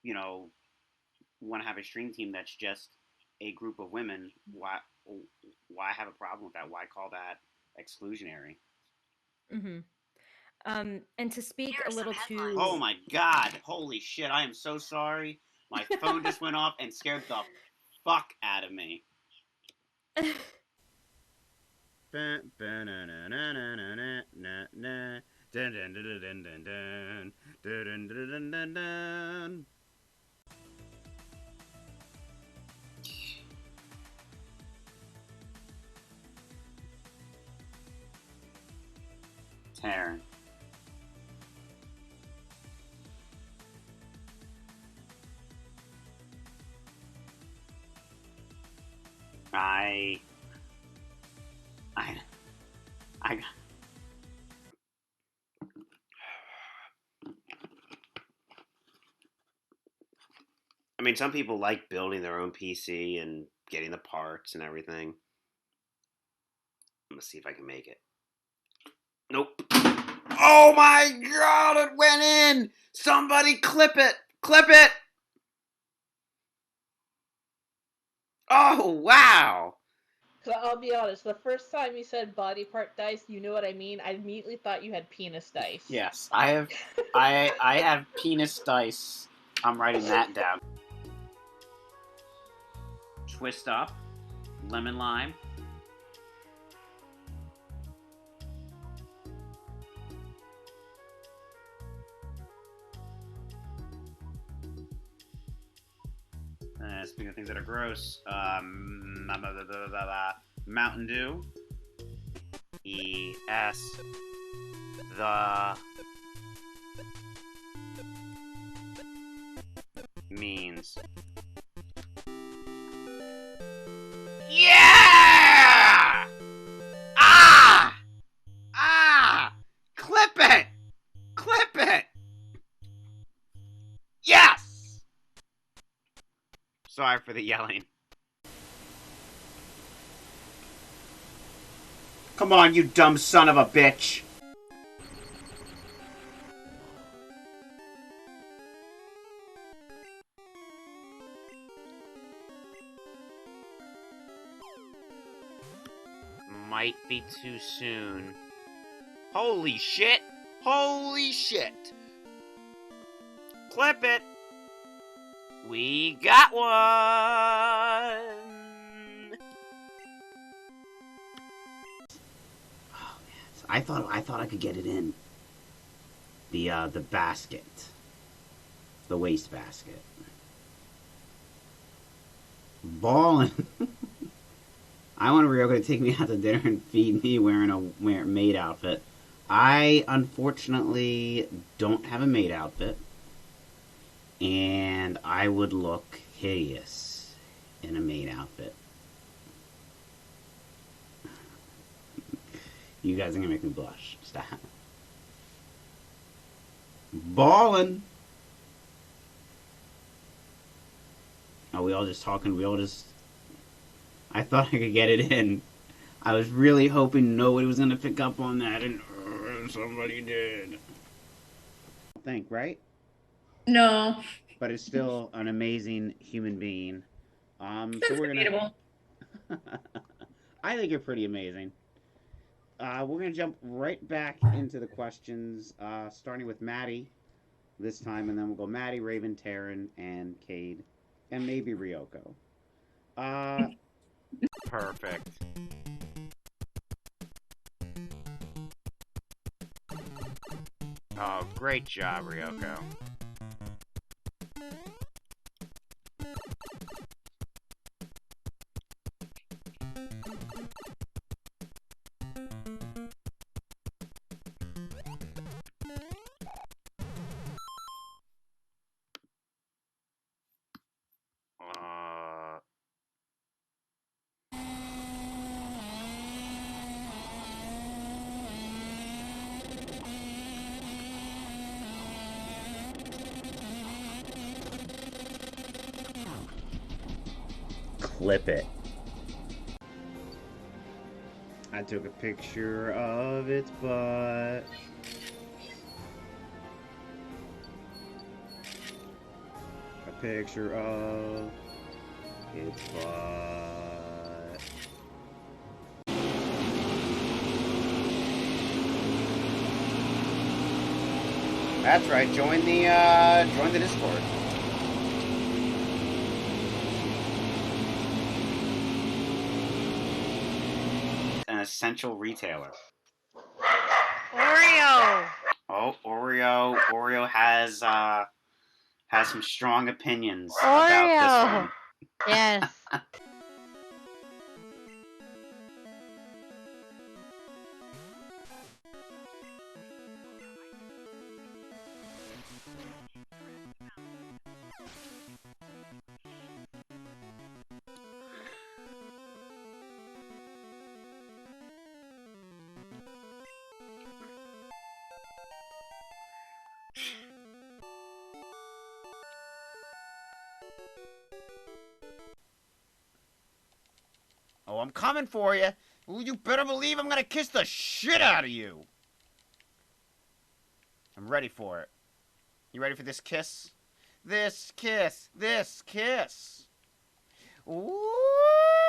you know, want to have a stream team that's just a group of women, why have a problem with that? Why call that exclusionary? Hmm. And to speak a little Oh to my god! Holy shit! I am so sorry. My phone just went off and scared the fuck out of me. Taryn. I I I I mean, some people like building their own PC and getting the parts and everything. I'm gonna see if I can make it. Nope. Oh my god, it went in! Somebody clip it! Clip it! Oh, wow! So I'll be honest, the first time you said body part dice, you know what I mean? I immediately thought you had penis dice. Yes, I have penis dice. I'm writing that down. Twist up, lemon lime. Speaking of things that are gross, Mountain Dew. The means. Yeah! Ah! Ah! Clip it! Clip it! Yes! Sorry for the yelling. Come on, you dumb son of a bitch! Might be too soon. Holy shit! Holy shit! Clip it! We got one! Oh, yes. I thought I could get it in. The basket. The waste basket. Ballin'. I want Ryoko to take me out to dinner and feed me wearing a maid outfit. I unfortunately don't have a maid outfit, and I would look hideous in a maid outfit. You guys are gonna make me blush. Stop. Ballin'. Are we all just talking? We all just. I thought I could get it in. I was really hoping nobody was gonna pick up on that, and somebody did. I think, right? No, But it's still an amazing human being. So that's we're gonna. debatable. I think you're pretty amazing. We're gonna jump right back into the questions, starting with Maddie this time, and then we'll go Maddie, Raven, Taryn, and Cade, and maybe Ryoko. Uh, Perfect. Oh, great job, Ryoko. Uh, Clip it. I took a picture of its butt. picture of its butt. That's right. Join the Discord. An essential retailer. Oreo. Oh, Oreo has some strong opinions Oreo. about this one. Yes. Oh, I'm coming for you. Well, you better believe I'm gonna kiss the shit out of you. I'm ready for it. You ready for this kiss? This kiss. This kiss. Ooh,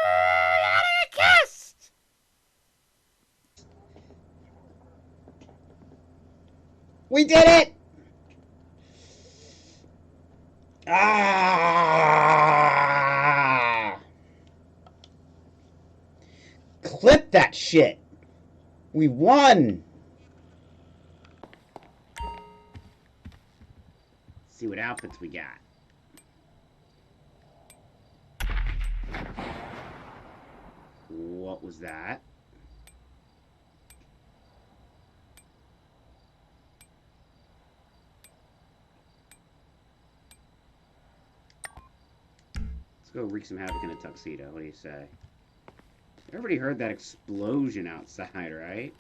I kissed. We did it! Ah! Clip that shit. We won. See what outfits we got. What was that? Let's go wreak some havoc in a tuxedo. What do you say? Everybody heard that explosion outside, right?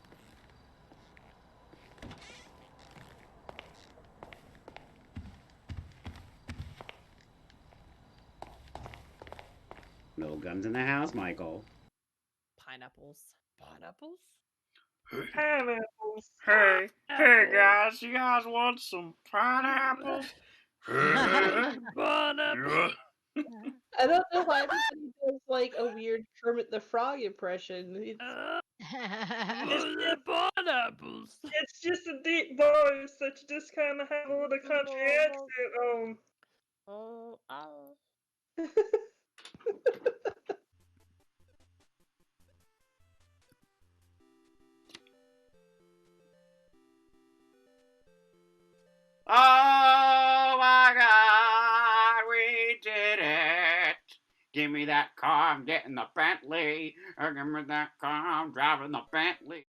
No guns in the house, Michael. Pineapples. Pineapples? Pineapples. Hey guys, you guys want some pineapples? Pineapples. I don't know why everybody does like a weird Kermit the Frog impression. Pineapples. It's just a deep voice that you just kind of have a little country accent on. Oh, oh. Oh my God, we did it! Give me that car, I'm getting the Bentley. Give me that car, I'm driving the Bentley.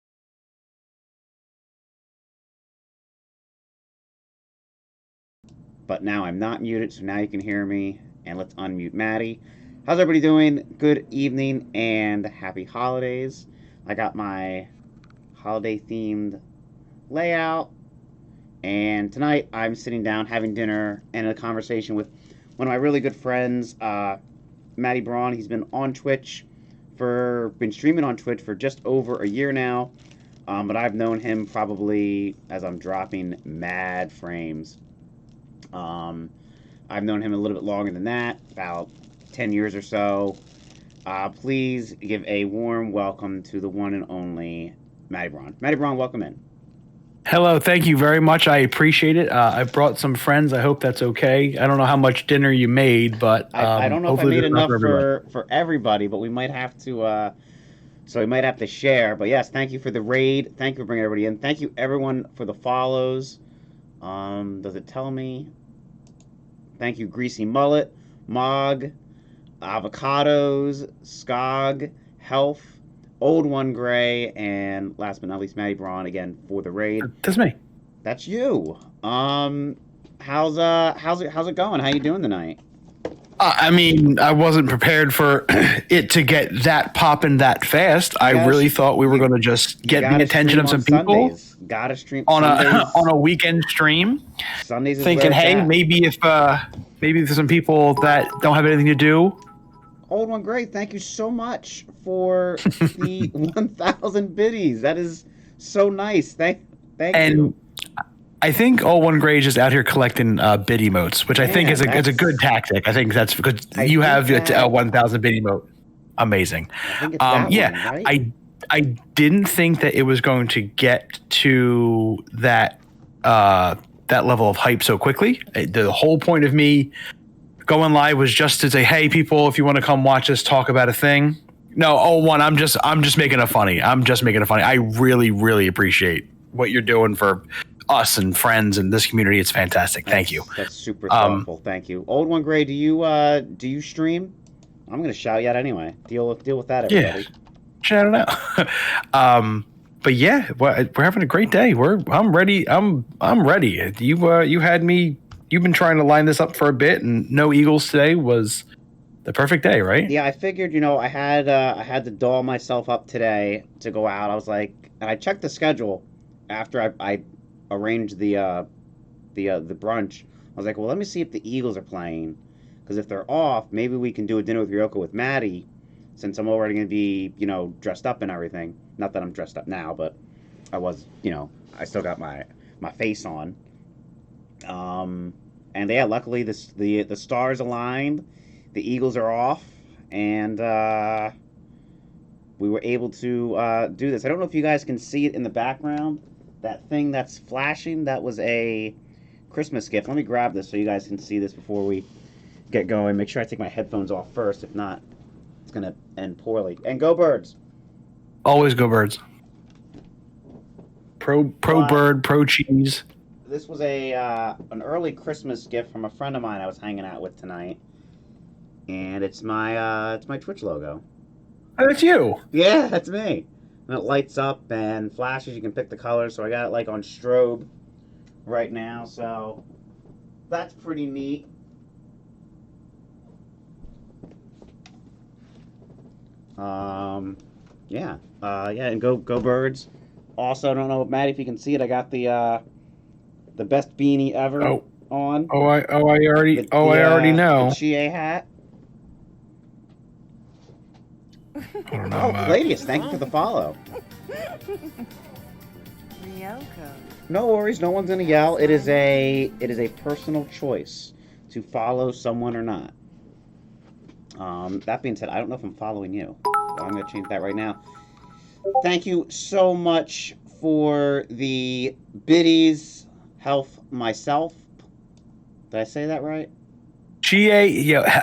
But now I'm not muted, so now you can hear me. And let's unmute Matty. How's everybody doing? Good evening and happy holidays. I got my holiday-themed layout. And tonight I'm sitting down having dinner and a conversation with one of my really good friends, MattyBraun. He's been on Twitch been streaming on Twitch for just over a year now. But I've known him probably as I'm dropping mad frames. I've known him a little bit longer than that, about 10 years or so. Please give a warm welcome to the one and only MattyBraun. MattyBraun, welcome in. Hello, thank you very much. I appreciate it. I brought some friends. I hope that's okay. I don't know how much dinner you made, but I don't know if I made enough for everybody, but we might have to. So we might have to share. But yes, thank you for the raid. Thank you for bringing everybody in. Thank you everyone for the follows. Does it tell me? Thank you, Greasy Mullet, Mog, Avocados, Skog, Health, Old One Gray, and last but not least, MattyBraun again for the raid. That's me. That's you. How's it going? How you doing tonight? I mean, I wasn't prepared for it to get that popping that fast. I really thought we were going to just get the attention of some people. Sundays. Gotta stream on Sundays. on a weekend stream. Sundays is thinking, hey, maybe if there's some people that don't have anything to do. Old One Great, thank you so much for the 1,000 biddies. That is so nice. Thank you. I think all one grade is just out here collecting bid emotes, which I think is a good tactic. I think that's because you have a 1,000 bid emote. Amazing. I think it's that one, right? I didn't think that it was going to get to that level of hype so quickly. The whole point of me going live was just to say, hey, people, if you want to come watch us talk about a thing. No, I'm just making it funny. I'm just making it funny. I really, really appreciate what you're doing for us and friends and this community. It's fantastic. Thank you. That's super thoughtful. Thank you. Old One Gray, do you stream? I'm gonna shout you out anyway. Deal with that, everybody. Yeah. Shout it out. But yeah, we're having a great day. I'm ready. I'm ready. You had me. You've been trying to line this up for a bit, and no Eagles today was the perfect day, right? Yeah, I figured. I had to doll myself up today to go out. I was like, and I checked the schedule after I arranged the brunch. I was like, well, let me see if the Eagles are playing, because if they're off, maybe we can do a dinner with Ryoko with Matty, since I'm already going to be, dressed up and everything. Not that I'm dressed up now, but I was, I still got my face on. And yeah, luckily the stars aligned, the Eagles are off, and we were able to do this. I don't know if you guys can see it in the background. That thing that's flashing, that was a Christmas gift. Let me grab this so you guys can see this before we get going. Make sure I take my headphones off first. If not, it's going to end poorly. And go Birds. Always go Birds. Pro bird, pro cheese. This was an early Christmas gift from a friend of mine I was hanging out with tonight, and it's my Twitch logo. Oh, that's you. Yeah, that's me. And it lights up and flashes. You can pick the color. So I got it like on strobe right now. So that's pretty neat. Yeah. And go Birds. Also, I don't know, Matt, if you can see it. I got the best beanie ever on. I already know. The Chie hat. I don't know. Gladius, thank you for the follow. Ryoko. No worries, no one's gonna yell. It is a personal choice to follow someone or not. That being said, I don't know if I'm following you. So I'm gonna change that right now. Thank you so much for the biddies. Health myself. Did I say that right?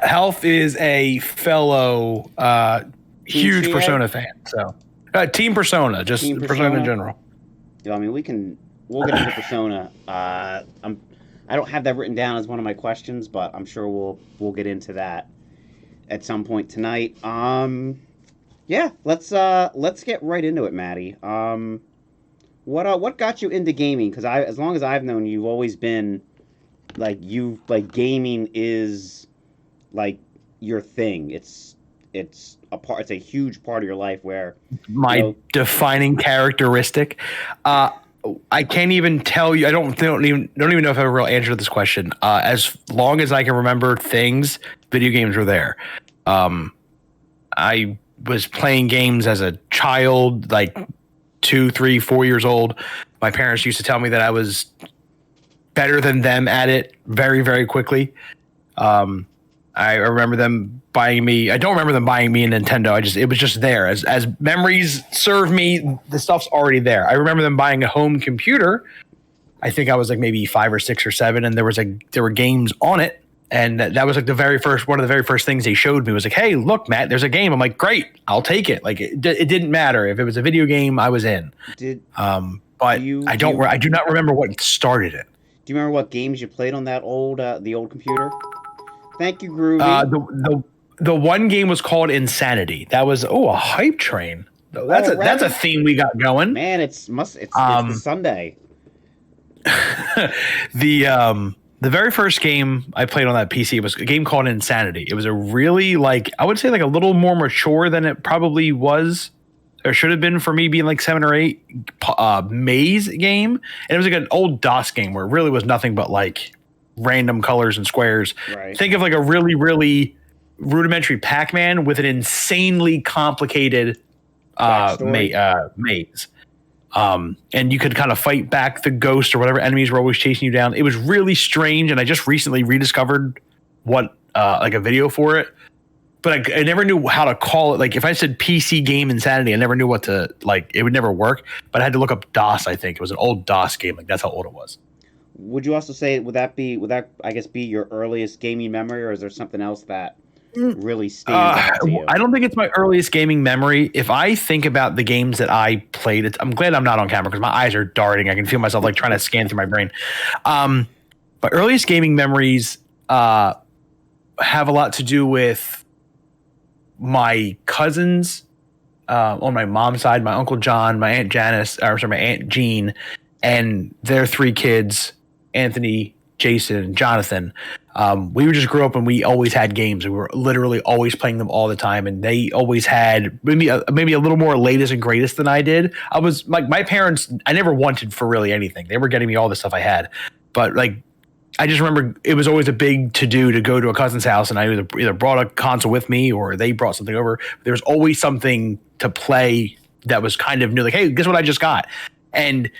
Health is a fellow huge Chie? Persona fan. So Team Persona, just Team Persona in general. I mean, we'll get into Persona. I don't have that written down as one of my questions, but I'm sure we'll get into that at some point tonight. Yeah, let's get right into it, Matty. What got you into gaming? Because as long as I've known you, you've always been gaming is like your thing. It's a huge part of your life where my defining characteristic. I can't even tell you. I don't even know if I have a real answer to this question. As long as I can remember things, video games were there. I was playing games as a child, like 2, 3, 4 years old. My parents used to tell me that I was better than them at it very, very quickly. I remember them buying me. I don't remember them buying me a Nintendo. It was just there. As memories serve me, the stuff's already there. I remember them buying a home computer. I think I was like maybe 5 or 6 or 7, and there were games on it. And that was like one of the very first things they showed me was like, hey, look, Matt, there's a game. I'm like, great, I'll take it. Like it didn't matter if it was a video game, I was in. I do not remember what started it. Do you remember what games you played on that the old computer? Thank you, Groovy. The one game was called Insanity. That was a hype train. That's a theme we got going. Man, it's the Sunday. The very first game I played on that PC was a game called Insanity. It was a really I would say a little more mature than it probably was or should have been for me being like 7 or 8 maze game. And it was like an old DOS game where it really was nothing but like random colors and squares. Right. Think of like a really, really rudimentary Pac-Man with an insanely complicated maze. And you could kind of fight back the ghost or whatever enemies were always chasing you down. It was really strange, and I just recently rediscovered what like a video for it, but I never knew how to call it. Like if I said PC game insanity, I never knew what to like. It would never work. But I had to look up DOS. I think it was an old DOS game. Like that's how old it was. Would you also say would that I guess be your earliest gaming memory, or is there something else that really stands out to you? I don't think it's my earliest gaming memory. If I think about the games that I played, I'm glad I'm not on camera because my eyes are darting. I can feel myself like trying to scan through my brain. My earliest gaming memories have a lot to do with my cousins on my mom's side, my Uncle John, my Aunt Janice, my Aunt Jean, and their 3 kids, Anthony, Jason, and Jonathan. We just grew up and we always had games. We were literally always playing them all the time, and they always had maybe a little more latest and greatest than I did. I was like my parents. I never wanted for really anything. They were getting me all the stuff I had, but like I just remember it was always a big to do to go to a cousin's house, and I either brought a console with me or they brought something over. There was always something to play that was kind of new. Like, hey, guess what I just got? And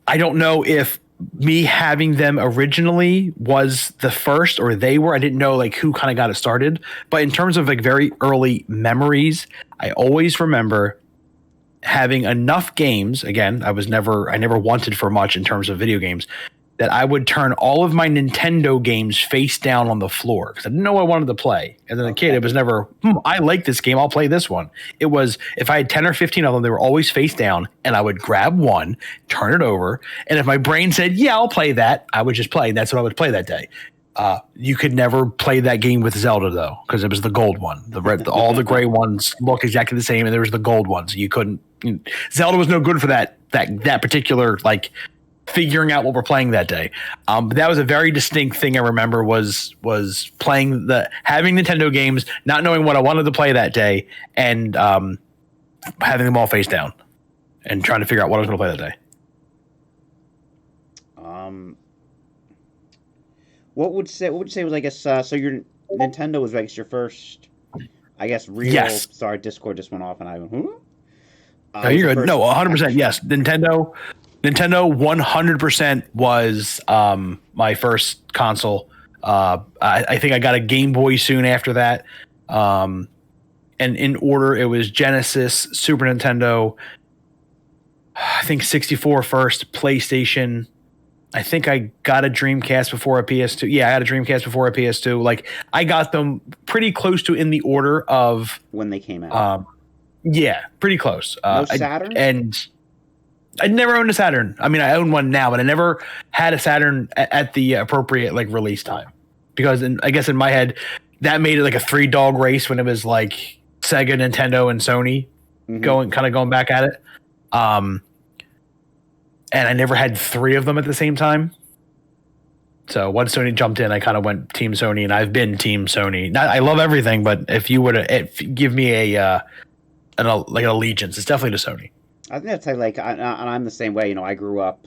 I don't know if me having them originally was the first or they were. I didn't know like who kind of got it started. But in terms of like very early memories, I always remember having enough games. Again, I never wanted for much in terms of video games, that I would turn all of my Nintendo games face down on the floor because I didn't know what I wanted to play. As a kid, it was never, I like this game, I'll play this one. It was, if I had 10 or 15 of them, they were always face down, and I would grab one, turn it over, and if my brain said, yeah, I'll play that, I would just play. That's what I would play that day. You could never play that game with Zelda, though, because it was the gold one. All the gray ones look exactly the same, and there was the gold ones. You couldn't, Zelda was no good for that particular, like, figuring out what we're playing that day. But that was a very distinct thing I remember was playing having Nintendo games, not knowing what I wanted to play that day, and having them all face down and trying to figure out what I was going to play that day. What would you say was, I guess, so your Nintendo was, I guess, your first, I guess, real. Yes. Sorry, Discord just went off and I went, No, you're good. No, 100%. Yes. Nintendo 100% was my first console. I think I got a Game Boy soon after that. And in order, it was Genesis, Super Nintendo, I think 64 first, PlayStation. I think I got a Dreamcast before a PS2. Yeah, I had a Dreamcast before a PS2. Like, I got them pretty close to in the order of when they came out. Yeah, pretty close. No Saturn? I never owned a Saturn. I mean, I own one now, but I never had a Saturn at the appropriate like release time, because I guess in my head that made it like a 3-dog race when it was like Sega, Nintendo, and Sony going back at it. And I never had 3 of them at the same time. So once Sony jumped in, I kind of went Team Sony, and I've been Team Sony. I love everything, but if you were to give me an allegiance, it's definitely to Sony. I think that's like, I'm the same way. You know, I grew up.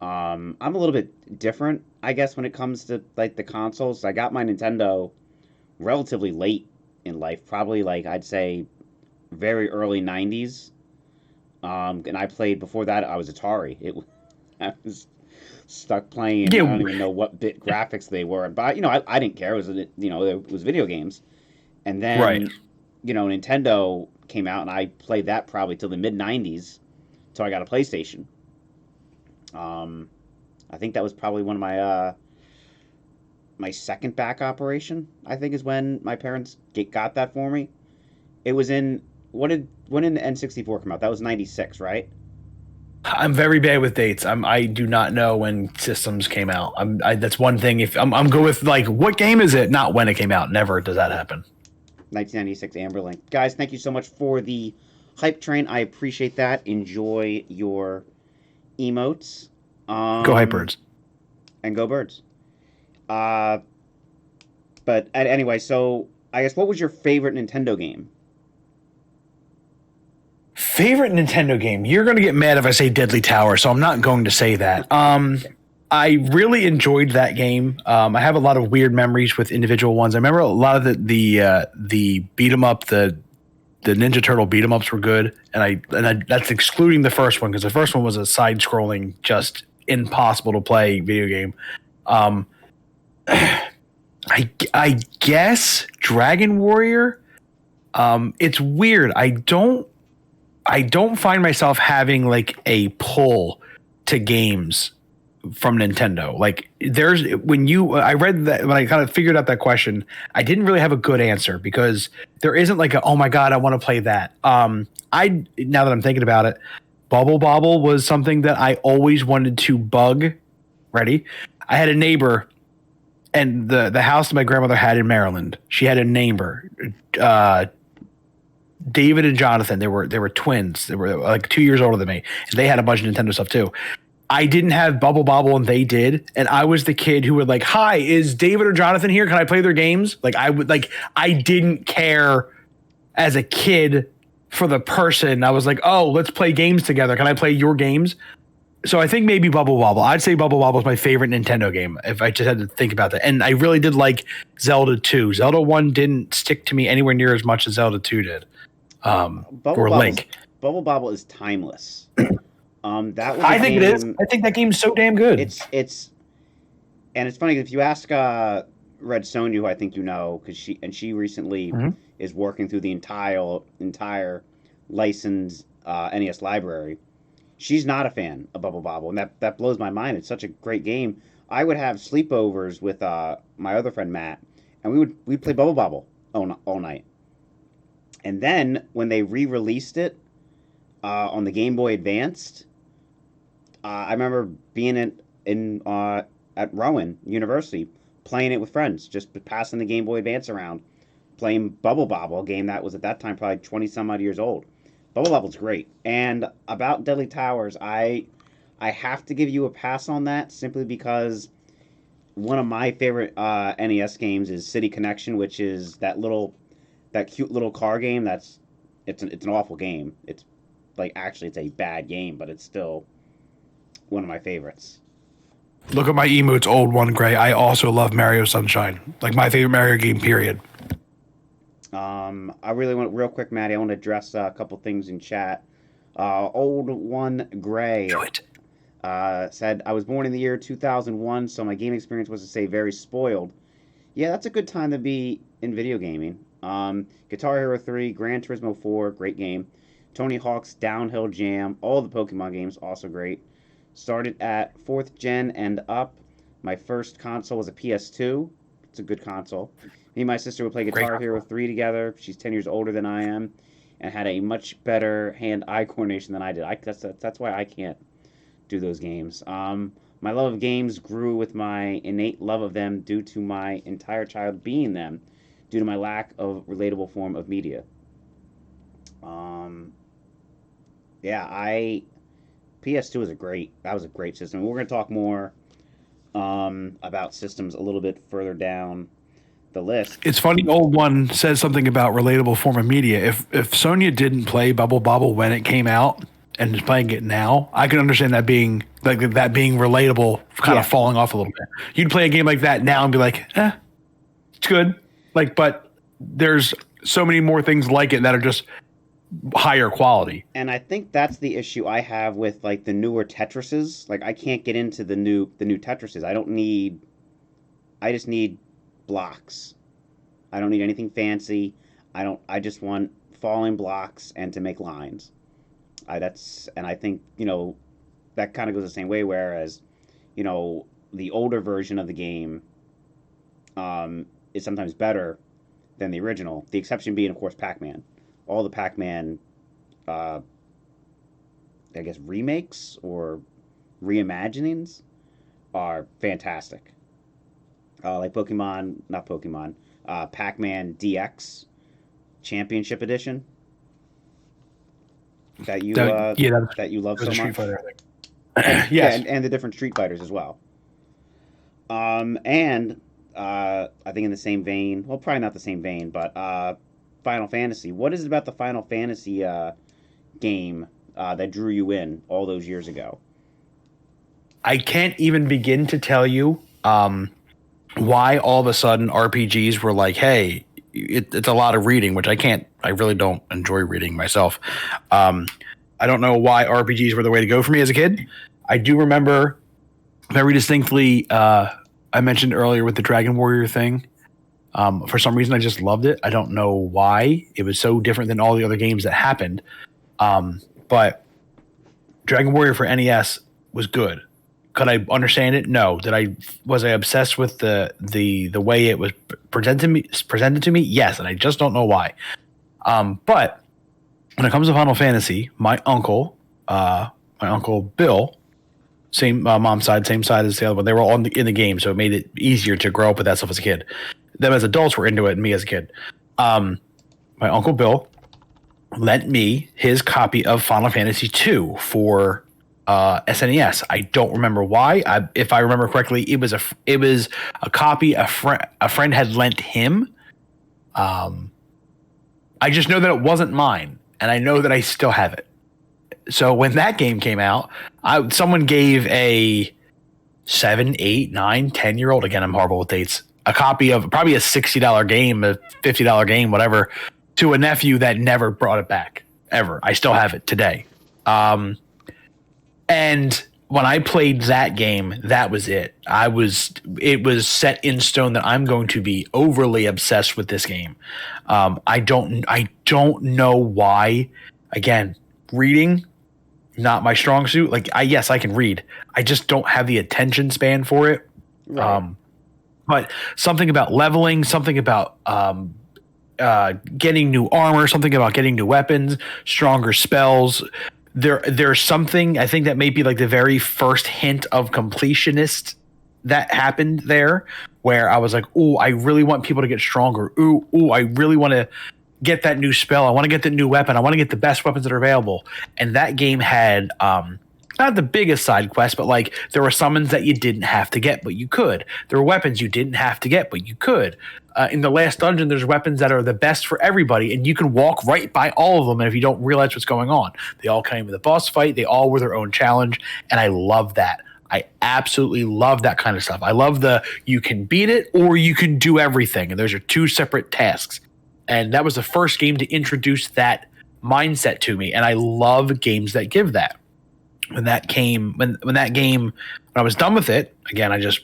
I'm a little bit different, I guess, when it comes to like the consoles. I got my Nintendo relatively late in life, probably like I'd say very early '90s. And I played before that. I was Atari. I was stuck playing. Yeah. I don't even know what bit graphics they were, but I didn't care. It was video games, and then right. Nintendo came out, and I played that probably till the mid '90s, till I got a PlayStation. I think that was probably one of my my second back operation. I think is when my parents got that for me. It was in when did the N64 come out? That was '96, right? I'm very bad with dates. I do not know when systems came out. That's one thing. If I'm good with like what game is it, not when it came out. Never does that happen. 1996 Amberlink. Guys, thank you so much for the hype train. I appreciate that. Enjoy your emotes. Go Hype Birds. And go Birds. But anyway, so I guess what was your favorite Nintendo game? Favorite Nintendo game? You're going to get mad if I say Deadly Tower, so I'm not going to say that. I really enjoyed that game. I have a lot of weird memories with individual ones. I remember a lot of the beat 'em up, the the Ninja Turtle beat 'em ups were good, and that's excluding the first one because the first one was a side scrolling, just impossible to play video game. I guess Dragon Warrior. It's weird. I don't find myself having like a pull to games from Nintendo. Like I read that when I kind of figured out that question, I didn't really have a good answer because there isn't like oh my God, I want to play that. Now that I'm thinking about it, Bubble Bobble was something that I always wanted to bug. Ready? I had a neighbor, and the house that my grandmother had in Maryland, she had a neighbor, David and Jonathan. They were twins. They were like 2 years older than me. And they had a bunch of Nintendo stuff too. I didn't have Bubble Bobble and they did. And I was the kid who would like, hi, is David or Jonathan here? Can I play their games? Like I didn't care as a kid for the person. I was like, oh, let's play games together. Can I play your games? So I think maybe Bubble Bobble. I'd say Bubble Bobble is my favorite Nintendo game if I just had to think about that. And I really did like Zelda 2. Zelda 1 didn't stick to me anywhere near as much as Zelda 2 did. Or Link. Bubble Bobble is timeless. That was I think it is. I think that game's so damn good. It's and it's funny if you ask Red Sonja, who I think you know, because she recently is working through the entire licensed NES library. She's not a fan of Bubble Bobble, and that blows my mind. It's such a great game. I would have sleepovers with my other friend Matt, and we'd play Bubble Bobble all night. And then when they re-released it on the Game Boy Advanced, I remember being at Rowan University playing it with friends, just passing the Game Boy Advance around, playing Bubble Bobble, a game that was at that time probably 20 some odd years old. Bubble Bobble's great. And about Deadly Towers, I have to give you a pass on that simply because one of my favorite NES games is City Connection, which is that cute little car game. It's an awful game. It's like actually it's a bad game, but it's still one of my favorites. Look at my emotes, old one gray. I also love Mario Sunshine. Like my favorite Mario game, period. I really want, real quick, Maddie, I want to address a couple things in chat. Old one gray said, I was born in the year 2001, so my game experience was to say very spoiled. Yeah, that's a good time to be in video gaming. Guitar Hero 3, Gran Turismo 4, great game. Tony Hawk's Downhill Jam, all the Pokemon games, also great. Started at 4th gen and up. My first console was a PS2. It's a good console. Me and my sister would play Guitar Hero 3 together. She's 10 years older than I am and had a much better hand-eye coordination than I did. That's why I can't do those games. My love of games grew with my innate love of them due to my entire child being them, due to my lack of relatable form of media. PS2 was a great system. We're going to talk more about systems a little bit further down the list. It's funny, old one says something about relatable form of media. If Sonya didn't play Bubble Bobble when it came out and is playing it now, I can understand that being relatable, kind of falling off a little bit. You'd play a game like that now and be like, it's good. Like, but there's so many more things like it that are just higher quality. And I think that's the issue I have with like the newer Tetrises. Like I can't get into the new Tetrises. I just need blocks. I don't need anything fancy. I just want falling blocks and to make lines. I think, that kind of goes the same way, whereas, the older version of the game is sometimes better than the original. The exception being, of course, Pac-Man. All the Pac-Man, I guess, remakes or reimaginings are fantastic. Like Pac-Man DX Championship Edition. That you love so much. Fighter, I think. Yes. And the different Street Fighters as well. I think in the same vein, well, probably not the same vein, but Final Fantasy. What is it about the Final Fantasy game that drew you in all those years ago? I can't even begin to tell you why all of a sudden RPGs were like, hey, it's a lot of reading, which I really don't enjoy reading myself. I don't know why RPGs were the way to go for me as a kid. I do remember very distinctly, I mentioned earlier with the Dragon Warrior thing. For some reason, I just loved it. I don't know why. It was so different than all the other games that happened. But Dragon Warrior for NES was good. Could I understand it? No. Was I obsessed with the way it was presented to me? Yes, and I just don't know why. But when it comes to Final Fantasy, my uncle Bill, same mom's side, same side as the other one. They were all in the game, so it made it easier to grow up with that stuff as a kid. Them as adults were into it, and me as a kid. My uncle Bill lent me his copy of Final Fantasy II for SNES. I don't remember why. If I remember correctly, it was a copy a friend had lent him. I just know that it wasn't mine, and I know that I still have it. So when that game came out, someone gave a 7, 8, 9, 10-year-old, again, I'm horrible with dates, a copy of probably a $60 game, a $50 game, whatever, to a nephew that never brought it back, ever. I still have it today. And when I played that game, that was it. It was set in stone that I'm going to be overly obsessed with this game. I don't know why. Again, reading, not my strong suit. Like, yes, I can read. I just don't have the attention span for it. Right. But something about leveling, something about getting new armor, something about getting new weapons, stronger spells. There's something, I think, that may be like the very first hint of completionist that happened there, where I was like, "Ooh, I really want people to get stronger. Ooh, I really want to get that new spell. I want to get the new weapon. I want to get the best weapons that are available." And that game had not the biggest side quest, but like there were summons that you didn't have to get, but you could. There were weapons you didn't have to get, but you could. In the last dungeon, there's weapons that are the best for everybody, and you can walk right by all of them. And if you don't realize what's going on, they all came with a boss fight. They all were their own challenge, and I love that. I absolutely love that kind of stuff. I love you can beat it or you can do everything, and those are two separate tasks. And that was the first game to introduce that mindset to me, and I love games that give that. When I was done with it, again, I just,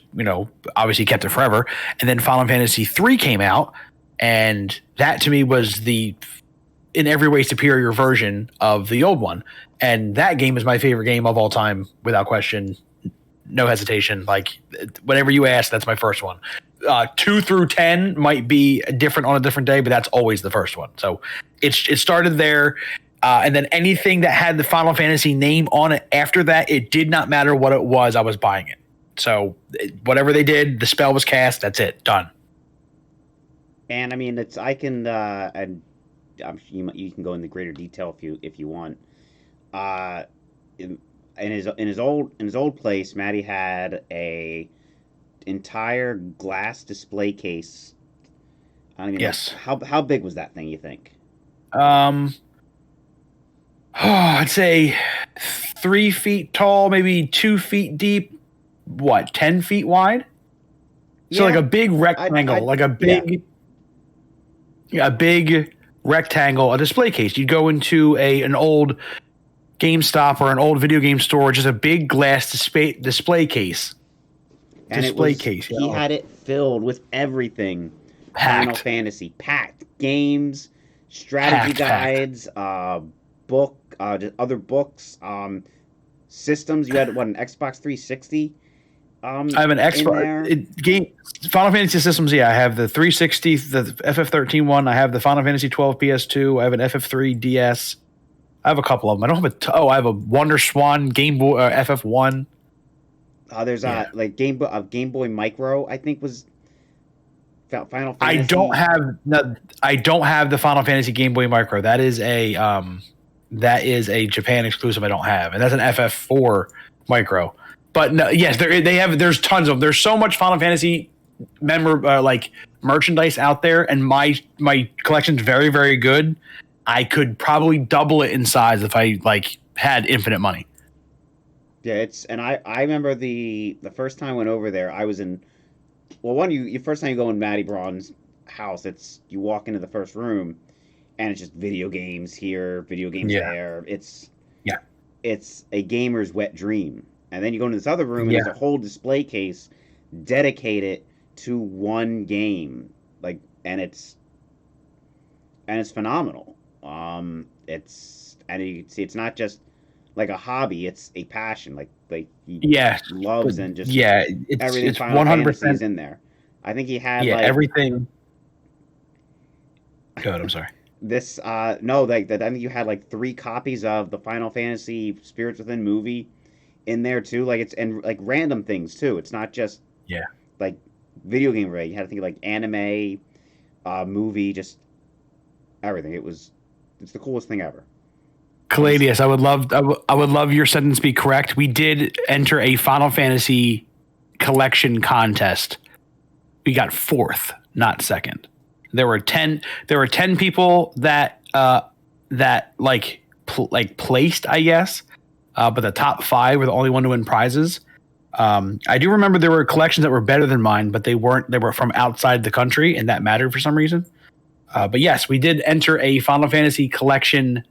obviously kept it forever. And then Final Fantasy III came out, and that to me was the, in every way, superior version of the old one. And that game is my favorite game of all time, without question, no hesitation. Like, whenever you ask, that's my first one. 2 through 10 might be different on a different day, but that's always the first one. So it started there. And then anything that had the Final Fantasy name on it after that, it did not matter what it was, I was buying it. So whatever they did, the spell was cast, that's it, done. And I mean, and you can go into greater detail if you want. In his old place, Matty had a entire glass display case. I don't even know. How big was that thing, you think? I'd say 3 feet tall, maybe 2 feet deep. 10 feet wide? So like a big rectangle, a big rectangle, a display case. You'd go into an old GameStop or an old video game store, just a big glass display case. And he had it filled with everything. Packed. Final Fantasy, packed games, strategy guides, other books, systems. You had an Xbox 360. I have an Xbox game. Final Fantasy systems. Yeah, I have the 360, the FF13 one. I have the Final Fantasy 12 PS2. I have an FF3 DS. I have a couple of them. I don't have I have a Wonder Swan Game Boy FF1. There's Game Boy Micro, I think, was Final Fantasy. I don't have the Final Fantasy Game Boy Micro. That is a a Japan exclusive. I don't have, and that's an FF4 Micro. But no, yes, there's tons of them. There's so much Final Fantasy merchandise out there, and my collection's very, very good. I could probably double it in size if I had infinite money. Yeah, I remember the first time I went over there, I was in, you first time you go in MattyBraun's house. It's you walk into the first room, and it's just video games here, video games Yeah. there. Yeah. It's a gamer's wet dream. And then you go into this other room, and Yeah. there's a whole display case dedicated to one game, like, and it's phenomenal. And you can see it's not just like a hobby; it's a passion. Like he Yeah. loves and just Yeah. everything. It's Final Fantasy 100%. is in there. I think he had Yeah. like Everything. Go ahead. I'm sorry. this. No, like that. I think you had like 3 copies of the Final Fantasy Spirits Within movie in there too. Like it's and like random things too. It's not just Yeah. like video game related. You had to think of like anime, movie, just everything. It's the coolest thing ever. Caladius, I would love your sentence be correct. We did enter a Final Fantasy collection contest. We got 4th, not 2nd. There were 10 people that placed, I guess. But the top 5 were the only one to win prizes. I do remember there were collections that were better than mine, but they weren't. They were from outside the country, and that mattered for some reason. But yes, we did enter a Final Fantasy collection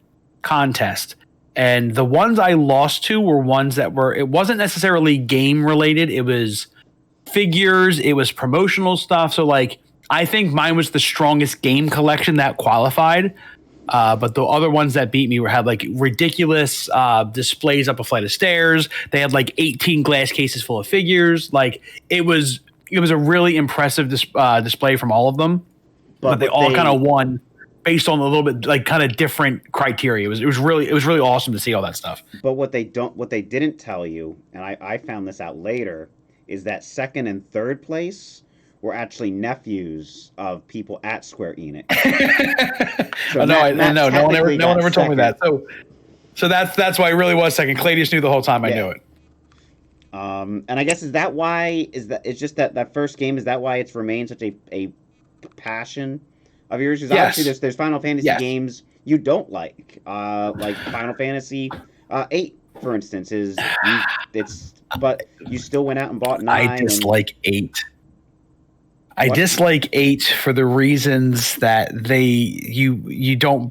contest, and the ones I lost to were ones that were. It wasn't necessarily game related. It was figures. It was promotional stuff. So like, I think mine was the strongest game collection that qualified. But the other ones that beat me had like ridiculous displays up a flight of stairs. They had like 18 glass cases full of figures. Like it was a really impressive display from all of them. But they all kind of won based on a little bit like kind of different criteria. It was really awesome to see all that stuff. But what they didn't tell you, and I found this out later, is that 2nd and 3rd place were actually nephews of people at Square Enix. So no one ever told me that. second. So that's why it really was 2nd. Cladius knew the whole time. I knew it. And I guess it's just that first game, is that why it's remained such a passion of yours? Because Yes. obviously there's Final Fantasy Yes. games you don't like Final Fantasy 8, for instance, but you still went out and bought 9. I dislike 8. I What? dislike 8 for the reasons that you don't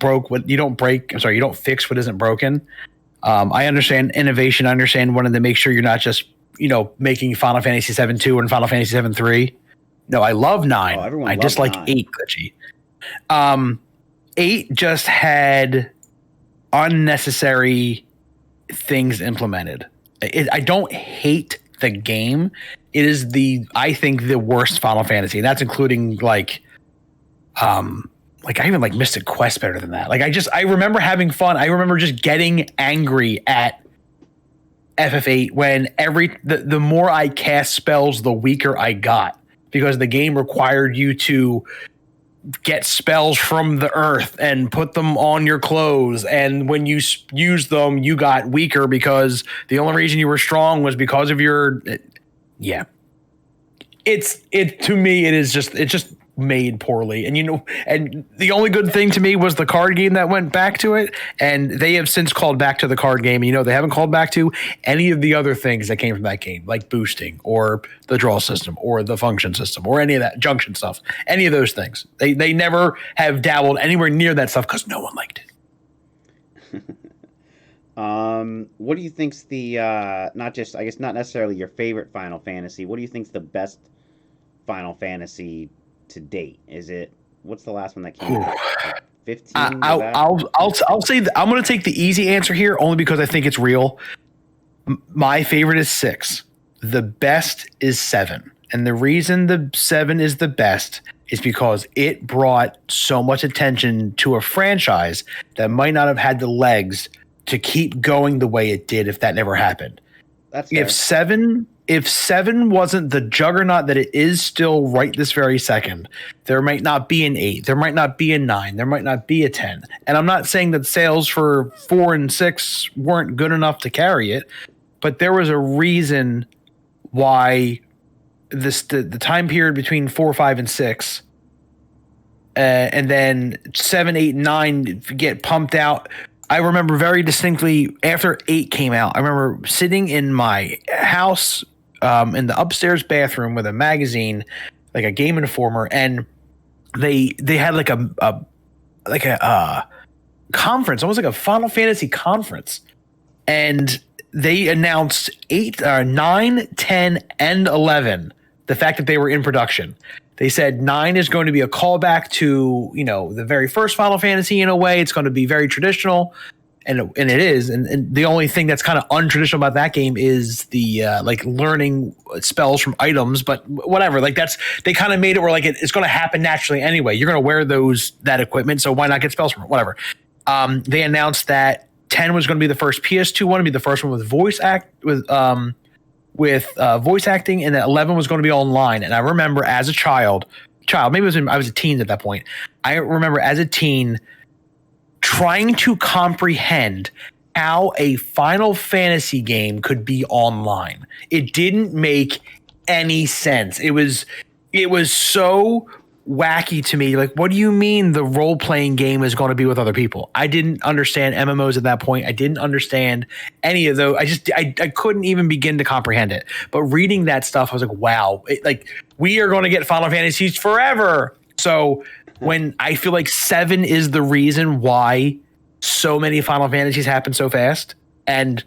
fix what isn't broken. I understand innovation. I understand wanting to make sure you're not just making Final Fantasy 7-2 and Final Fantasy 7-3. No, I love 9. Everyone I loved dislike 9. 8, glitchy. 8 just had unnecessary things implemented. I don't hate the game. It is I think the worst Final Fantasy, and that's including I even like Mystic Quest better than that. Like I remember having fun. I remember just getting angry at FF8 when the more I cast spells, the weaker I got, because the game required you to get spells from the earth and put them on your clothes, and when you use them you got weaker because the only reason you were strong was because of your to me it's just made poorly. And the only good thing to me was the card game that went back to it, and they have since called back to the card game. They haven't called back to any of the other things that came from that game, like boosting or the draw system or the function system or any of that junction stuff. Any of those things, they never have dabbled anywhere near that stuff because no one liked it. What do you think's the not necessarily your favorite Final Fantasy? What do you think's the best Final Fantasy to date? What's the last one that came out? Like 15? I'll say I'm going to take the easy answer here only because I think it's real. My favorite is 6. The best is 7. And the reason the 7 is the best is because it brought so much attention to a franchise that might not have had the legs to keep going the way it did if that never happened. That's fair. If 7 wasn't the juggernaut that it is still right this very second, there might not be an 8, there might not be a 9, there might not be a 10. And I'm not saying that sales for 4 and 6 weren't good enough to carry it, but there was a reason why the time period between 4, 5, and 6, and then 7, 8, and 9 get pumped out. I remember very distinctly after 8 came out, I remember sitting in my house in the upstairs bathroom with a magazine, like a Game Informer, and they had like a conference, almost like a Final Fantasy conference, and they announced 9, 10, and 11. The fact that they were in production. They said 9 is going to be a callback to, the very first Final Fantasy in a way. It's going to be very traditional, and it is. And the only thing that's kind of untraditional about that game is the like learning spells from items. But whatever, like they kind of made it where like it's going to happen naturally anyway. You're going to wear that equipment, so why not get spells from it? Whatever. They announced that 10 was going to be the first PS2 one, to be the first one with voice acting, and that 11 was going to be online. And I remember as a child, maybe I was a teen at that point. I remember as a teen trying to comprehend how a Final Fantasy game could be online. It didn't make any sense. It was so wacky to me. Like, what do you mean the role-playing game is going to be with other people? I didn't understand MMOs at that point. I didn't understand any of those. I couldn't even begin to comprehend it. But reading that stuff, I was like, wow, we are going to get Final Fantasies forever. So when I feel like 7 is the reason why so many Final Fantasies happen so fast, and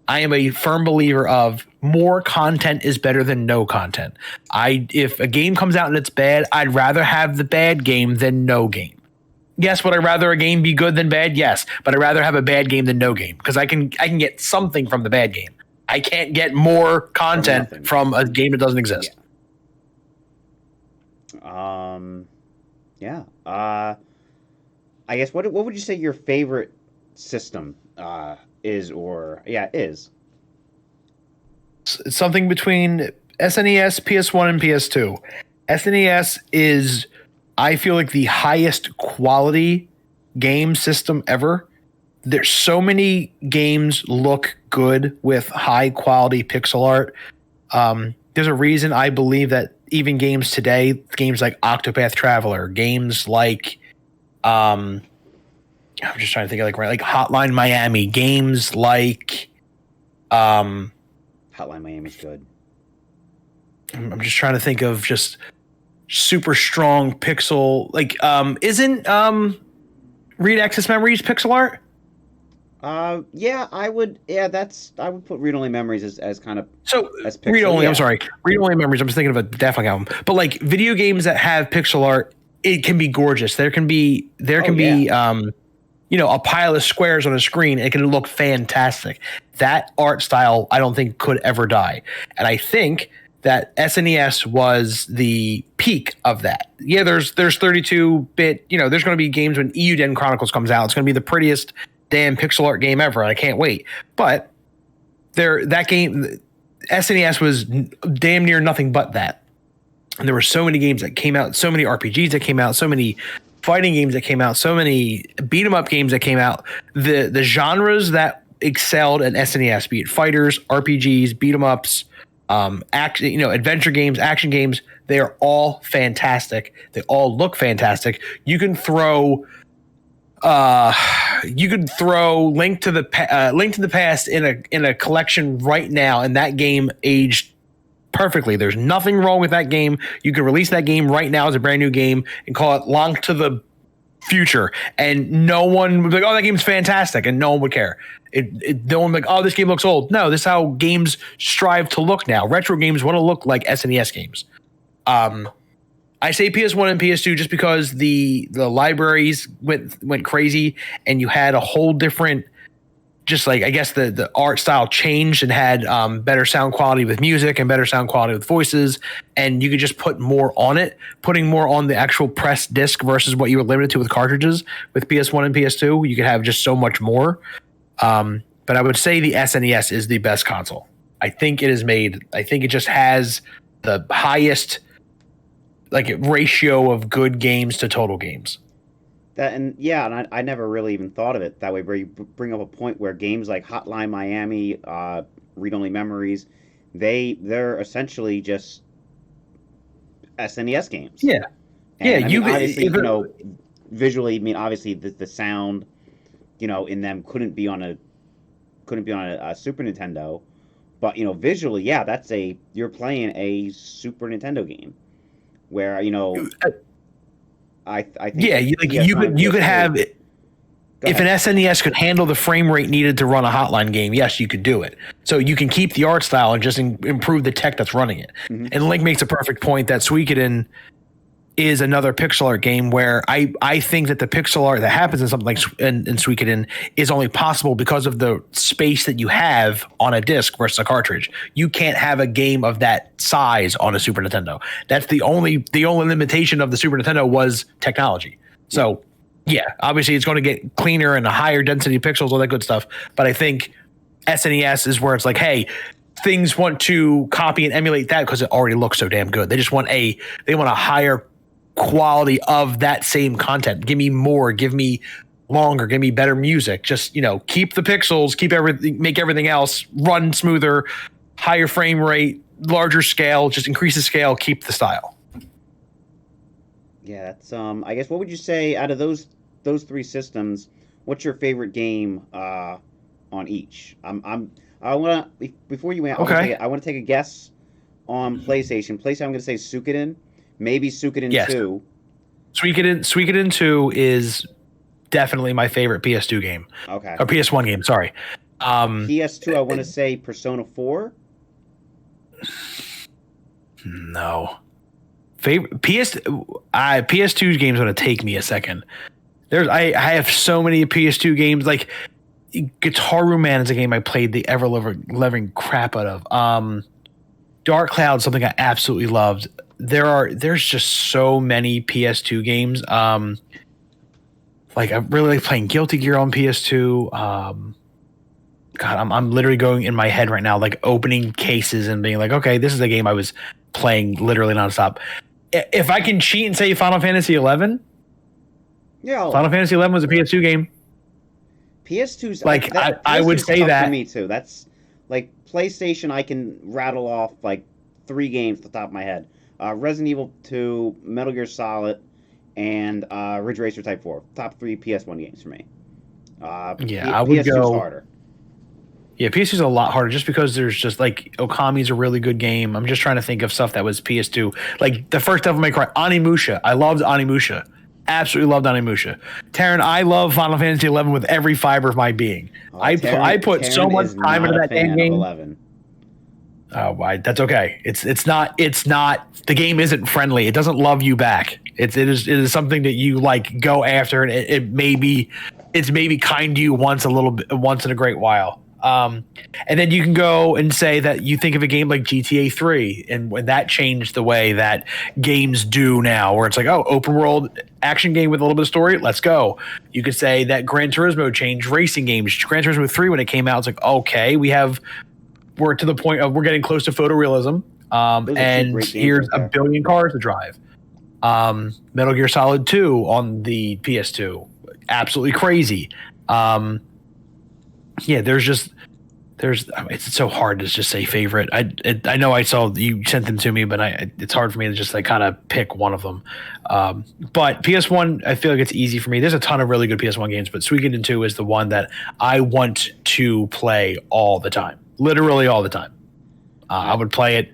I am a firm believer of more content is better than no content. If a game comes out and it's bad, I'd rather have the bad game than no game. Yes, would I rather a game be good than bad? Yes, but I'd rather have a bad game than no game, because I can get something from the bad game. I can't get more content from a game that doesn't exist. Yeah. I guess what would you say your favorite system is? It's something between SNES, PS1, and PS2. SNES is, I feel like, the highest quality game system ever. There's so many games look good with high quality pixel art. There's a reason I believe that even games today, games like Octopath Traveler, games like I'm just trying to think of like Hotline Miami, games like Hotline Miami's good. I'm just trying to think of just super strong pixel, like isn't Read Access Memories pixel art? I would put Read Only Memories as kind of as pixel. Read Only, yeah. I'm sorry. Read Only Memories. I'm just thinking of a Daft Punk album. But like video games that have pixel art, it can be gorgeous. There can be a pile of squares on a screen. It can look fantastic. That art style, I don't think could ever die. And I think that SNES was the peak of that. Yeah, there's 32-bit, there's going to be games when Eiyuden Chronicles comes out. It's going to be the prettiest damn pixel art game ever, and I can't wait. But that game, SNES was damn near nothing but that. And there were so many games that came out, so many RPGs that came out, so many fighting games that came out, so many beat 'em up games that came out. The genres that excelled at SNES, be it fighters, RPGs, beat 'em ups, action, adventure games, action games, they are all fantastic. They all look fantastic. You can throw Link to the Past in a collection right now, and that game aged perfectly. There's nothing wrong with that game. You can release that game right now as a brand new game and call it Link to the Future, and no one would be like, "Oh, that game's fantastic," and no one would care. No one would be like, "Oh, this game looks old." No, this is how games strive to look now. Retro games want to look like SNES games. I say PS1 and PS2 just because the libraries went crazy, and you had a whole different, just like, I guess the art style changed and had better sound quality with music and better sound quality with voices, and you could just put more on it, putting more on the actual press disc versus what you were limited to with cartridges. With PS1 and PS2, you could have just so much more. But I would say the SNES is the best console. I think it just has the highest ratio of good games to total games. And I never really even thought of it that way, where you bring up a point where games like Hotline Miami, Read Only Memories, they're essentially just SNES games. Yeah. And, obviously, visually, obviously the sound, in them couldn't be on a Super Nintendo, but visually, you're playing a Super Nintendo game. Where I think Yeah, you PS1 and could PS2. have Go if an ahead. SNES could handle the frame rate needed to run a Hotline game, yes, you could do it. So you can keep the art style and just improve the tech that's running it. Mhm. And Link makes a perfect point that Suikoden is another pixel art game where I think that the pixel art that happens in something like in Suikoden is only possible because of the space that you have on a disc versus a cartridge. You can't have a game of that size on a Super Nintendo. That's the only limitation of the Super Nintendo was technology. So yeah, obviously it's going to get cleaner and a higher density pixels, all that good stuff. But I think SNES is where it's like, hey, things want to copy and emulate that because it already looks so damn good. They just want a higher quality of that same content. Give me more, give me longer, give me better music. Just, keep the pixels, keep everything, make everything else run smoother, higher frame rate, larger scale, just increase the scale, keep the style. Yeah, that's I guess what would you say out of those three systems? What's your favorite game on each? I want to before you answer. Okay. I want to take a guess on PlayStation. PlayStation. I'm going to say Suikoden, maybe Suikoden Yes. 2. Suikoden 2 is definitely my favorite PS2 game. Okay. Or PS1 game, sorry. PS2. I want to say Persona 4. No. Favorite PS2 games going to take me a second. I have so many PS2 games. Like Guitar Room Man is a game I played the ever loving crap out of. Dark Cloud, something I absolutely loved. There's just so many PS2 games. Like I really like playing Guilty Gear on PS2. God, I'm literally going in my head right now, like opening cases and being like, okay, this is a game I was playing literally nonstop. If I can cheat and say Final Fantasy 11, Yeah. Final Fantasy 11 was a PS2 game. PS2's Like, I PS2's would say tough that. for me too. That's like PlayStation. I can rattle off like 3 games off the top of my head: Resident Evil 2, Metal Gear Solid, and Ridge Racer Type 4. Top 3 PS1 games for me. Yeah, I would PS2's go- harder. Yeah, PS2 is a lot harder just because there's just like Okami's a really good game. I'm just trying to think of stuff that was PS2. Like the first Devil May Cry, Onimusha. I loved Onimusha. Absolutely loved Onimusha. Taryn, I love Final Fantasy 11 with every fiber of my being. I put so Taryn much is time not into a that damn fan of game. 11. Oh, that's okay. It's not the game isn't friendly. It doesn't love you back. It is something that you like go after, and it's maybe kind to you once in a great while. And then you can go and say that you think of a game like GTA 3 and when that changed the way that games do now, where it's like, oh, open world action game with a little bit of story, let's go. You could say that Gran Turismo changed racing games. Gran Turismo 3, when it came out, it's like, okay, we're to the point of we're getting close to photorealism. And great games here's right a there. billion cars to drive. Metal Gear Solid 2 on the PS2, absolutely crazy. Yeah, it's so hard to just say favorite. I know I saw you sent them to me, but it's hard for me to just like kind of pick one of them. But PS1, I feel like it's easy for me. There's a ton of really good PS1 games, but Suikoden 2 is the one that I want to play all the time, literally all the time. I would play it.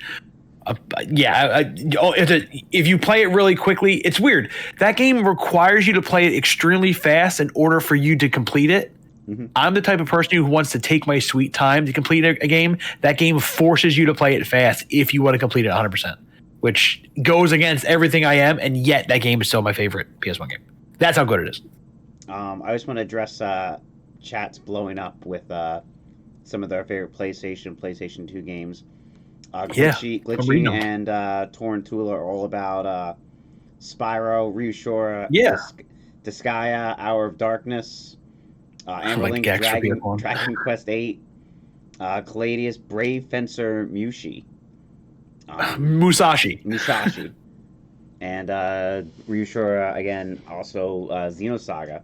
If you play it really quickly, it's weird. That game requires you to play it extremely fast in order for you to complete it. Mhm. I'm the type of person who wants to take my sweet time to complete a game. That game forces you to play it fast if you want to complete it 100%, which goes against everything I am, and yet that game is still my favorite PS1 game. That's how good it is. I just want to address chats blowing up with some of their favorite PlayStation 2 games. Glitchy reading them. and Torrentula are all about Spyro, Ryushura, Yeah. Disgaea, Hour of Darkness, Amberlink, Gex for Dragon PS1. Quest 8, Caladius, Brave Fencer, Musashi, Musashi. and Ryushura again, also Xenosaga.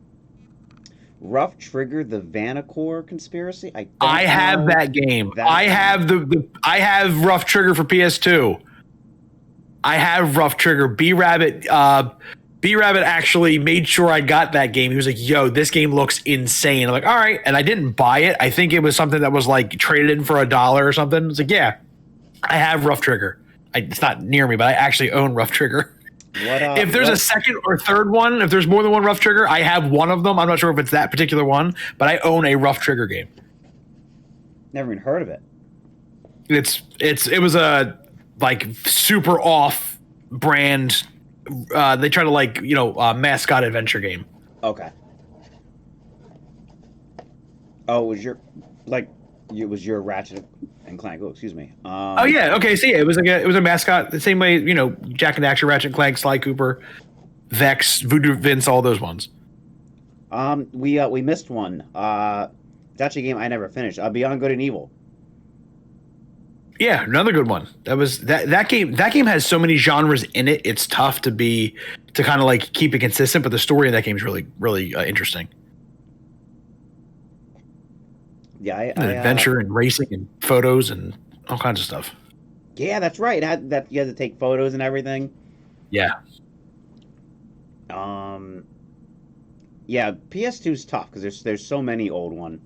Rough Trigger, the Vanacore Conspiracy. I have that game. I have Rough Trigger for PS2. I have Rough Trigger. B-Rabbit actually made sure I got that game. He was like, yo, this game looks insane. I'm like, all right. And I didn't buy it. I think it was something that was like traded in for $1 or something. It's like, yeah, I have Rough Trigger. It's not near me, but I actually own Rough Trigger. What? If there's a second or third one, if there's more than one Rough Trigger, I have one of them. I'm not sure if it's that particular one, but I own a Rough Trigger game. Never even heard of it. It was a like super off brand. They try to mascot adventure game. Okay. Oh, it was your Ratchet and Clank. Oh, excuse me. Oh yeah. Okay. So yeah, it was a mascot the same way Jack and Daxter, Ratchet and Clank, Sly Cooper, Vex, Voodoo Vince, all those ones. We missed one. It's actually a game I never finished. Beyond Good and Evil. Yeah, another good one. That game. That game has so many genres in it. It's tough to kind of like keep it consistent. But the story of that game is really, really interesting. Yeah, adventure and racing and photos and all kinds of stuff. Yeah, that's right. You had to take photos and everything. Yeah. Yeah, PS2's tough because there's so many old one.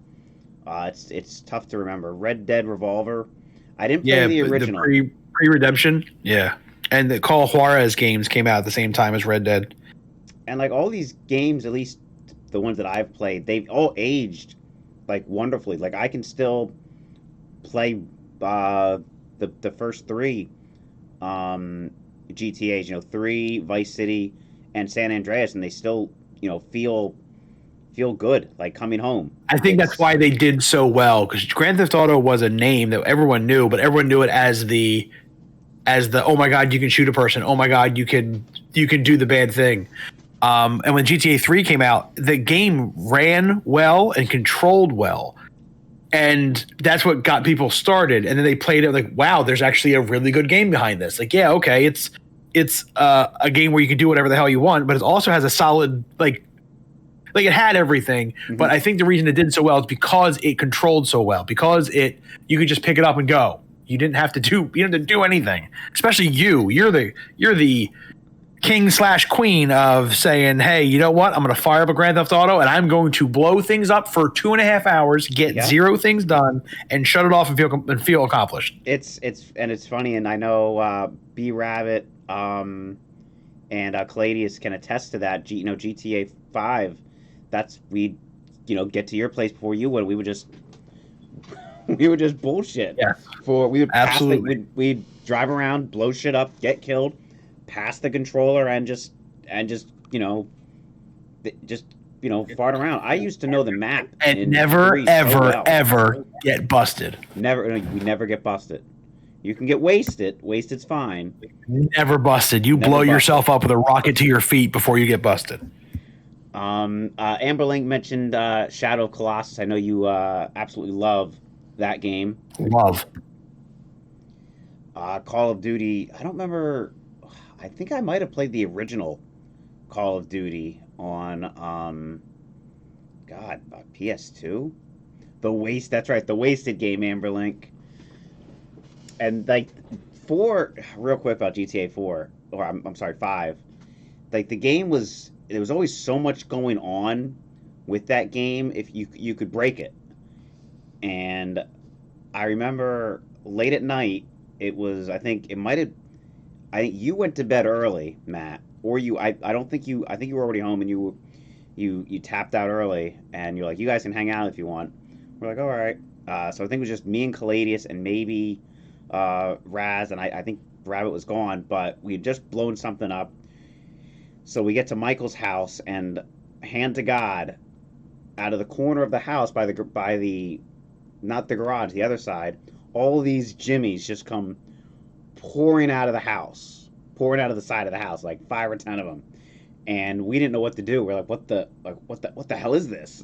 It's tough to remember. Red Dead Revolver. I didn't play the original. The pre-redemption. Yeah, and the Call Juarez games came out at the same time as Red Dead. And like all these games, at least the ones that I've played, they've all aged like wonderfully. Like I can still play the first three GTAs, 3, Vice City, and San Andreas, and they still feel good, like coming home. I think that's why they did so well, because Grand Theft Auto was a name that everyone knew, but everyone knew it as the oh my god, you can shoot a person, oh my god, you can do the bad thing. And when GTA 3 came out, the game ran well and controlled well. And that's what got people started. And then they played it like, wow, there's actually a really good game behind this. Like, yeah, okay, it's a game where you can do whatever the hell you want, but it also has a solid like it had everything. Mm-hmm. But I think the reason it did so well is because it controlled so well. Because you could just pick it up and go. You didn't have to do anything. Especially you're the king/queen of saying, hey, you know what? I'm going to fire up a Grand Theft Auto and I'm going to blow things up for 2.5 hours, get 0 things done, and shut it off and feel accomplished. It's funny, and I know B Rabbit and Caladius can attest to that. GTA 5. That's we get to your place before you would. We would just bullshit. Yeah. We would absolutely. We'd drive around, blow shit up, get killed, pass the controller, and just fart around. I used to know the map and never ever get busted. We never get busted. You can get wasted. Wasted's fine. Never busted. You blow yourself up with a rocket to your feet before you get busted. Amberlink mentioned Shadow of Colossus. I know you absolutely love that game. Love. Call of Duty. I don't remember. I think I might have played the original Call of Duty on PS2. That's right, the Wasted game, Amberlink. And like 4, real quick about GTA 4, or I'm sorry, 5. Like the game there was always so much going on with that game. If you could break it, and I remember late at night, it was I think you went to bed early, Matt, or I think you were already home, and you tapped out early, and you're like, you guys can hang out if you want. We're like, all right. So I think it was just me and Caladius and maybe Raz, and I think Rabbit was gone, but we had just blown something up. So we get to Michael's house, and hand to God, out of the corner of the house by the not the garage, the other side, all these Jimmies just come pouring out of the house, pouring out of the side of the house, like 5 or 10 of them, and we didn't know what to do. We're like, what the hell is this?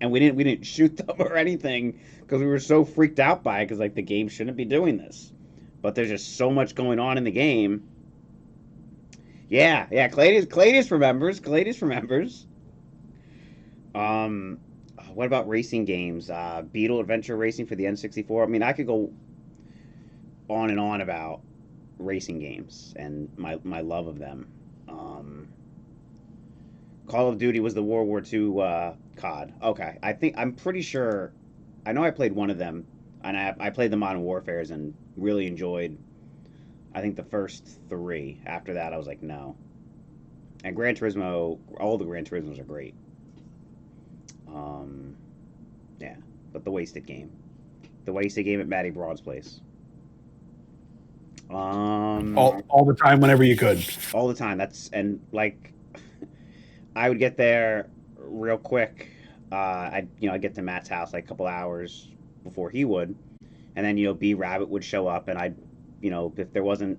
And we didn't shoot them or anything because we were so freaked out by it, because like the game shouldn't be doing this, but there's just so much going on in the game. Yeah, Caladius remembers. What about racing games? Beetle Adventure Racing for the N64. I mean, I could go on and on about racing games and my love of them. Call of Duty was the World War II COD. Okay, I'm pretty sure. I know I played one of them, and I played the Modern Warfares and really enjoyed I think the first 3. After that, I was like, no. And Gran Turismo, all the Gran Turismos are great. Yeah, but the wasted game at MattyBraun's place. All the time, whenever you could. All the time. And like, I would get there real quick. I'd get to Matt's house like a couple hours before he would, and then B Rabbit would show up, and I'd if there wasn't